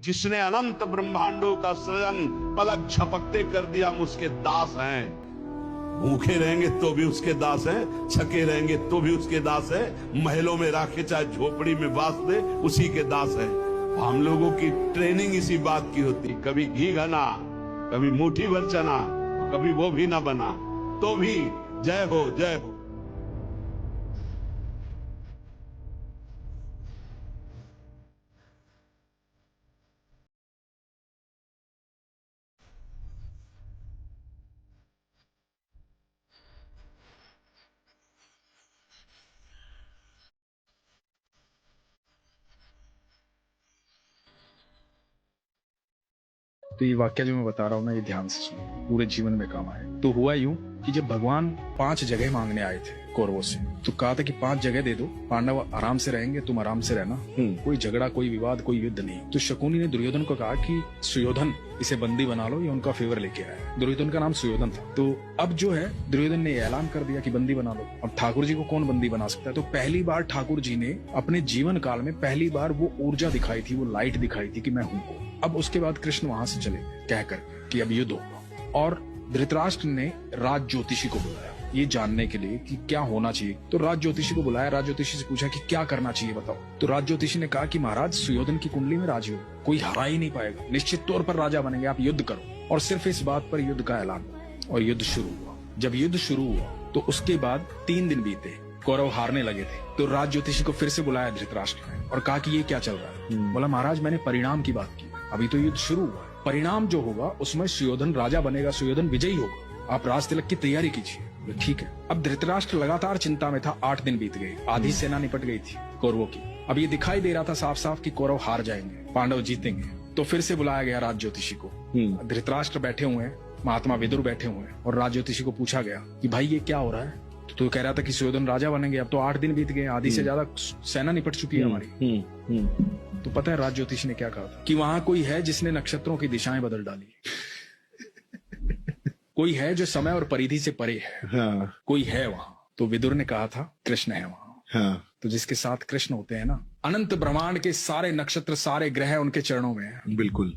जिसने अनंत ब्रह्मांडों का सृजन पलक झपकते कर दिया, हम उसके दास हैं। भूखे रहेंगे तो भी उसके दास हैं, छके रहेंगे तो भी उसके दास हैं, महलों में राखे चाहे झोपड़ी में वास दे उसी के दास हैं। हम लोगों की ट्रेनिंग इसी बात की होती, कभी घी घना, कभी मुट्ठी भर चना, कभी वो भी ना बना तो भी जय हो जय हो। तो ये वाक्य जो मैं बता रहा हूँ ना, ये ध्यान से सुनो, पूरे जीवन में काम आए। तो हुआ यूं कि जब भगवान 5 जगह मांगने आए थे कौरवों से, तो कहा था कि 5 जगह दे दो, पांडव आराम से रहेंगे, तुम आराम से रहना, कोई झगड़ा, कोई विवाद, कोई युद्ध नहीं। तो शकुनी ने दुर्योधन को कहा कि सुयोधन इसे बंदी बना लो, ये उनका फेवर लेके आया। दुर्योधन का नाम सुयोधन था। तो अब जो है दुर्योधन ने ऐलान कर दिया कि बंदी बना लो। अब ठाकुर जी को कौन बंदी बना सकता है? तो पहली बार ठाकुर जी ने अपने जीवन काल में पहली बार वो ऊर्जा दिखाई थी, वो लाइट दिखाई थी कि मैं हूं को। अब उसके बाद कृष्ण वहां से चले कहकर कि अब युद्ध होगा, और धृतराष्ट्र ने राज ज्योतिषी को बुलाया ये जानने के लिए कि क्या होना चाहिए। तो राज ज्योतिषी को बुलाया, राज ज्योतिषी से पूछा कि क्या करना चाहिए बताओ। तो राज ज्योतिषी ने कहा कि महाराज सुयोधन की कुंडली में राजयोग, कोई हरा ही नहीं पाएगा, निश्चित तौर पर राजा बनेंगे, आप युद्ध करो। और सिर्फ इस बात पर युद्ध का ऐलान हुआ और युद्ध शुरू हुआ। जब युद्ध शुरू हुआ तो उसके बाद 3 दिन बीते, कौरव हारने लगे थे। तो राज ज्योतिषी को फिर से बुलाया धृतराष्ट्र ने और कहा कि ये क्या चल रहा है। बोला महाराज मैंने परिणाम की बात की, अभी तो युद्ध शुरू हुआ, परिणाम जो होगा उसमें सुयोधन राजा बनेगा, सुयोधन विजयी होगा, आप राज तिलक की तैयारी कीजिए। ठीक है। अब धृतराष्ट्र लगातार चिंता में था, 8 दिन बीत गए, आधी सेना निपट गई थी कौरवों की। अब ये दिखाई दे रहा था साफ साफ कि कौरव हार जाएंगे, पांडव जीतेंगे। तो फिर से बुलाया गया राज ज्योतिषी को। धृतराष्ट्र बैठे हुए हैं, महात्मा विदुर बैठे हुए हैं, और राज ज्योतिषी को पूछा गया कि भाई ये क्या हो रहा है। तो कह रहा था कि सुयोधन राजा बनेंगे, अब तो 8 दिन बीत गए, आधी से ज्यादा सेना निपट चुकी है हमारी। तो पता है राज ज्योतिषी ने क्या कहा था कि वहां कोई है जिसने नक्षत्रों की दिशाएं बदल डाली, कोई है जो समय और परिधि से परे है। हाँ। कोई है वहां। तो विदुर ने कहा था कृष्ण है वहां। हाँ। तो जिसके साथ कृष्ण होते हैं ना, अनंत ब्रह्मांड के सारे नक्षत्र, सारे ग्रह उनके चरणों में हैं। बिल्कुल।